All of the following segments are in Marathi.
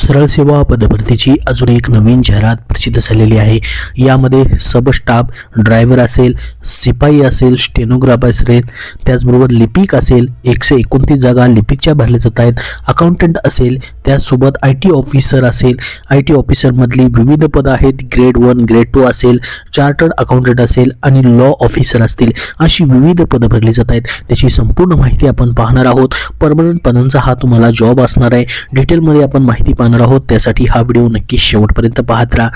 सरळ सेवा पदभरतीची अजून एक नवीन जाहिरात प्रसिद्ध झालेली आहे। यामध्ये सब स्टाफ, ड्रायव्हर असेल, शिपाई असेल, स्टेनोग्राफर असेल, त्याचबरोबर लिपिक असेल, 129 जागा लिपिकच्या भरल्या जात आहेत। अकाउंटंट असेल, त्याचसोबत IT ऑफिसर असेल, IT ऑफिसरमधली विविध पदं आहेत। ग्रेड 1, ग्रेड 2 असेल, चार्टर्ड अकाउंटंट असेल आणि लॉ ऑफिसर असतील, अशी विविध पदं भरली जात आहेत। त्याची संपूर्ण माहिती आपण पाहणार आहोत। परमनंट पदांचा हा तुम्हाला जॉब असणार आहे। डिटेलमध्ये आपण माहिती पाहणार आहोत, त्यासाठी हा व्हिडिओ नक्की शेवटपर्यंत पाहत राहा।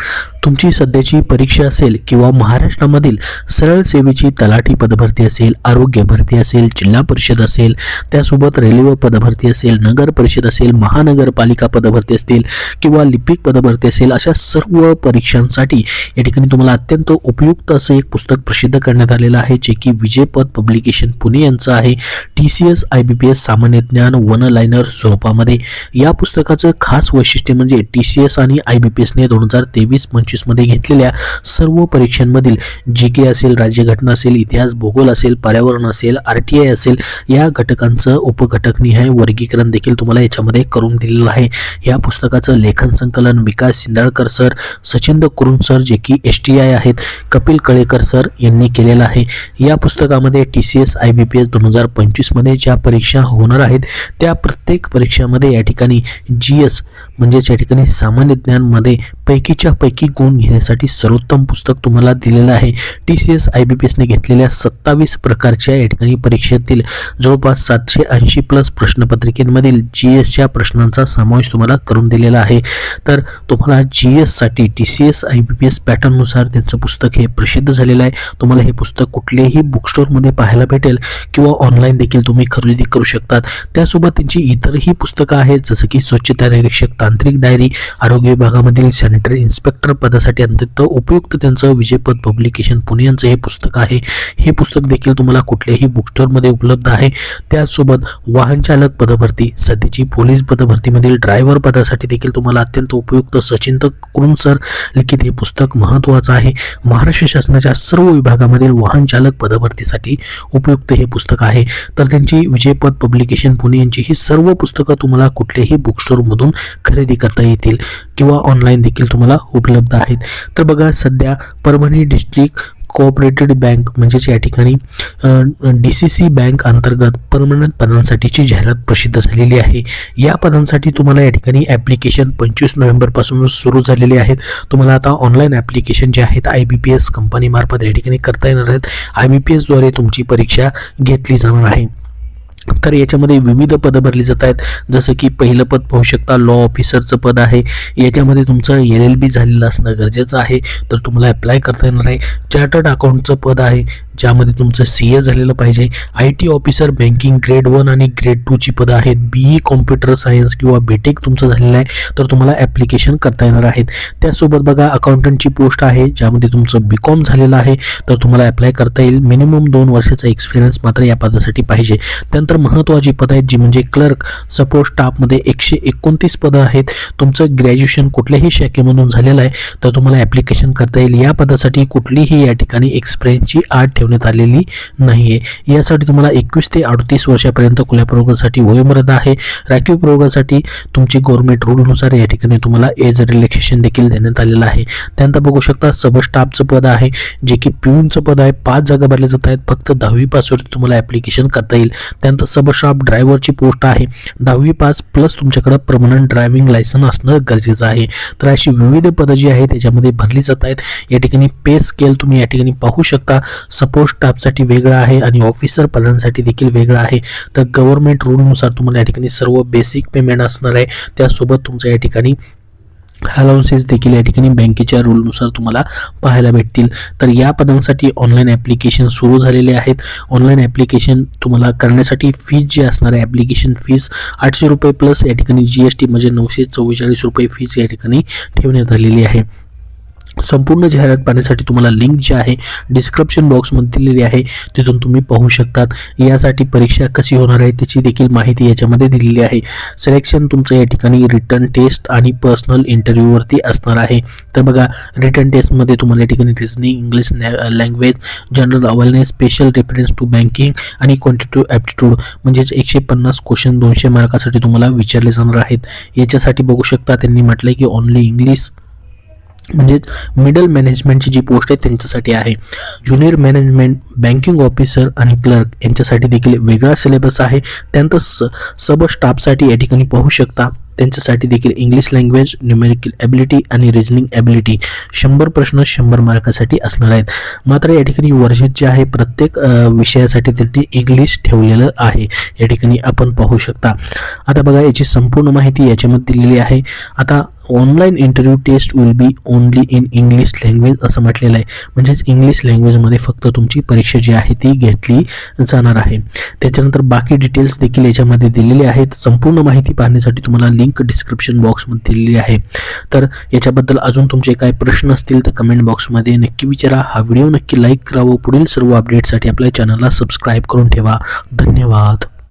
तुमची सध्याची परीक्षा असेल किंवा महाराष्ट्रामधील सरळ सेवेची तलाठी पदभरती असेल, आरोग्य भरती असेल, जिल्हा परिषद असेल, त्यासोबत रेल्वे पदभरती असेल, नगर परिषद असेल, महानगरपालिका पदभरती असतील किंवा लिपिक पदभरती असेल, अशा सर्व परीक्षांसाठी या ठिकाणी तुम्हाला अत्यंत उपयुक्त असं एक पुस्तक प्रसिद्ध करण्यात आलेलं आहे, जे की विजयपथ पब्लिकेशन पुणे यांचं आहे। TCS IBPS सामान्य ज्ञान वन लाइनर स्वरूपामध्ये। या पुस्तकाचं खास वैशिष्ट्य म्हणजे TCS आणि IBPS ने 2023-25 मध्ये घेतलेल्या सर्व परीक्षांमधील GK असेल, राज्यघटना असेल, इतिहास, भूगोल असेल, पर्यावरण असेल, RTI असेल, या घटकांचं उपघटकनिहाय वर्गीकरण देखील तुम्हाला याच्यामध्ये करून दिलेलं आहे। या पुस्तकाचं लेखन संकलन विकास सिंधाळकर सर, सचिंद्र कुरुन सर जे की STI आहेत, कपिल कळेकर सर यांनी केलेलं आहे। या पुस्तकामध्ये TCS IBPS 2025 मध्ये ज्या परीक्षा होणार आहेत त्या प्रत्येक परीक्षामध्ये या ठिकाणी GS म्हणजेच या ठिकाणी सामान्य ज्ञान मध्ये पैकीच्या पैकी गुण घेण्यासाठी सर्वोत्तम पुस्तक तुम्हाला दिलेलं आहे। TCS IBPS ने घेतलेल्या 27 प्रकारच्या या ठिकाणी परीक्षेतील जवळपास 780 प्लस प्रश्नपत्रिकेमधील GSच्या प्रश्नांचा समावेश तुम्हाला करून दिलेला आहे। तर तुम्हाला GS साठी TCS IBPS पॅटर्न नुसार त्यांचं पुस्तक हे प्रसिद्ध झालेलं आहे। तुम्हाला हे पुस्तक कुठल्याही बुक स्टोर मध्ये पाहायला भेटेल किंवा ऑनलाईन देखील तुम्ही खरेदी करू शकतात। त्यासोबत त्यांची इतरही पुस्तकं आहेत, जसं की स्वच्छता निरीक्षक, तांत्रिक डायरी, आरोग्य विभागामधील सॅनिटरी इन्स्पेक्टर पदासाठी अत्यंत उपयुक्त त्यांचं विजयपथ पब्लिकेशन पुणे यांचं हे पुस्तक आहे। हे पुस्तक देखील तुम्हाला कुठल्याही बुक स्टोर मध्ये उपलब्ध आहे। त्याचसोबत वाहन चालक पदभरती, सध्याची पोलीस पदभरतीमधील ड्रायव्हर पदासाठी देखील तुम्हाला अत्यंत उपयुक्त सचिंद्र कुरुन सर लिखित हे पुस्तक महत्त्वाचं आहे। महाराष्ट्र शासनाच्या सर्व विभागामधील वाहन चालक पदभरतीसाठी उपयुक्त हे पुस्तक आहे। तर त्यांची विजयपथ पब्लिकेशन पुणे यांची ही सर्व पुस्तकं तुम्हाला कुठल्याही बुक स्टोर मधून खरेदी करता येतील किंवा ऑनलाईन देखील तुम्हाला उपलब्ध आहेत। तर बघा, सध्या परभणी डिस्ट्रिक्ट कोऑपरेटिव्ह बँक म्हणजेच या ठिकाणी DCC बँक अंतर्गत परमनंट पदांसाठीची जाहिरात प्रसिद्ध झालेली आहे। या पदांसाठी तुम्हाला या ठिकाणी ॲप्लिकेशन 25 नोव्हेंबर पासून सुरू झालेले आहेत। तुम्हाला आता ऑनलाईन ॲप्लिकेशन जे आहेत IBPS कंपनीमार्फत या ठिकाणी करता येणार आहेत। IBPS द्वारे तुमची परीक्षा घेतली जाणार आहे। तर याच्यामध्ये विविध पदं भरली जात आहेत, जसं की पहिलं पद पाहू शकता लॉ ऑफिसरचं पद आहे। याच्यामध्ये तुमचं LLB झालेलं असणं गरजेचं आहे, तर तुम्हाला अप्लाय करता येणार आहे। चार्टर्ड अकाउंटचं पद आहे, ज्यामध्ये तुमचं CA झालेलं पाहिजे। IT ऑफिसर बँकिंग ग्रेड 1 आणि ग्रेड 2 ची पदं आहेत। BE कॉम्प्युटर सायन्स किंवा BTech तुमचं झालेलं आहे, तर तुम्हाला ॲप्लिकेशन करता येणार आहेत। त्यासोबत बघा, अकाउंटंटची पोस्ट आहे, ज्यामध्ये तुमचं BCom झालेलं आहे, तर तुम्हाला अप्लाय करता येईल। मिनिमम 2 वर्षाचा एक्सपिरियन्स मात्र या पदासाठी पाहिजे। त्यानंतर महत्त्वाची पदं आहेत जी म्हणजे क्लर्क सपोर्ट स्टाफमध्ये 129 पदं आहेत। तुमचं ग्रॅज्युएशन कुठल्याही शाखेमधून झालेलं आहे, तर तुम्हाला ॲप्लिकेशन करता येईल। या पदासाठी कुठलीही या ठिकाणी एक्सपिरियन्सची अट ठेवण्यात आलेली नाहीये। यासाठी तुम्हाला 21 ते 38 वर्षापर्यंत खुल्या प्रवर्गासाठी वयोमर्यादा आहे। राखीव प्रवर्गासाठी तुमची गव्हर्नमेंट रूलनुसार या ठिकाणी तुम्हाला एज रिलॅक्सेशन देखील देण्यात आलेलं आहे। त्यानंतर बघू शकता सब स्टाफचं पद आहे, जे की पिऊनचं पद आहे। 5 जागा भरल्या जात आहेत, फक्त 10वी पास वरती तुम्हाला ॲप्लिकेशन करता येईल। त्यानंतर सब स्टाफ ड्रायव्हरची पोस्ट आहे, 10वी पास प्लस तुमच्याकडे परमनंट ड्रायव्हिंग लायसन असणं गरजेचं आहे। तर अशी विविध पदं जी आहेत त्याच्यामध्ये भरली जात आहेत। या ठिकाणी पे स्केल तुम्ही या ठिकाणी पाहू शकता। सपोर्ट स्टाफसाठी वेगळा आहे आणि ऑफिसर पदांसाठी देखील वेगळा आहे। तर गव्हर्नमेंट रूलनुसार तुम्हाला या ठिकाणी सर्व बेसिक पेमेंट असणार आहे। त्यासोबत तुमचं या ठिकाणी अलाउन्सेस देखील या ठिकाणी बँकेच्या रूलनुसार तुम्हाला पाहायला भेटतील। तर या पदांसाठी ऑनलाईन ॲप्लिकेशन सुरू झालेले आहेत। ऑनलाईन ॲप्लिकेशन तुम्हाला करण्यासाठी फीज जी असणार आहे, ॲप्लिकेशन फीस 800 रुपये प्लस या ठिकाणी GST म्हणजे 944 रुपये फीस या ठिकाणी ठेवण्यात आलेली आहे। संपूर्ण जाहिरात पाहण्यासाठी तुम्हाला लिंक जी आहे डिस्क्रिप्शन बॉक्समध्ये दिलेली आहे, तिथून तुम्ही पाहू शकतात. यासाठी परीक्षा कशी होणार आहे त्याची देखील माहिती याच्यामध्ये दिलेली आहे. सिलेक्शन तुमचं या ठिकाणी रिटर्न टेस्ट आणि पर्सनल इंटरव्ह्यूवरती असणार आहे. तर बघा, रिटर्न टेस्टमध्ये तुम्हाला या ठिकाणी reasoning, English language, general awareness, special reference to banking आणि क्वांटिटेटिव्ह ॲप्टिट्यूड म्हणजेच 150 क्वेश्चन 200 मार्कासाठी तुम्हाला विचारले जाणार आहेत. याच्यासाठी बघू शकता त्यांनी म्हटलंय की ओनली इंग्लिश म्हणजेच मिडल मॅनेजमेंटची जी पोस्ट आहे त्यांच्यासाठी आहे. ज्युनियर मॅनेजमेंट, बँकिंग ऑफिसर आणि क्लर्क यांच्यासाठी देखील वेगळा सिलेबस आहे. त्यानंतर सब स्टाफसाठी या ठिकाणी पाहू शकता त्यांच्यासाठी देखील इंग्लिश लँग्वेज, न्यूमेरिकल ॲबिलिटी आणि रिजनिंग ॲबिलिटी 100 प्रश्न 100 मार्कासाठी असणार आहेत. मात्र या ठिकाणी वर्जित जे आहे प्रत्येक विषयासाठी त्यांनी इंग्लिश ठेवलेलं आहे, या ठिकाणी आपण पाहू शकता. आता बघा, याची संपूर्ण माहिती याच्यामध्ये दिलेली आहे. आता online interview test will be only in English language असं म्हटलेलं आहे, म्हणजेच इंग्लिश लँग्वेजमध्ये फक्त तुमची परीक्षा जी आहे ती घेतली जाणार आहे. त्याच्यानंतर बाकी डिटेल्स देखील याच्यामध्ये दिलेले आहेत. संपूर्ण माहिती पाहण्यासाठी तुम्हाला लिंक डिस्क्रिप्शन बॉक्समध्ये दिलेली आहे. तर याच्याबद्दल अजून तुमचे काय प्रश्न असतील तर कमेंट बॉक्समध्ये नक्की विचारा. हा व्हिडिओ नक्की लाईक करा व पुढील सर्व अपडेटसाठी आपल्या चॅनलला सबस्क्राईब करून ठेवा. धन्यवाद.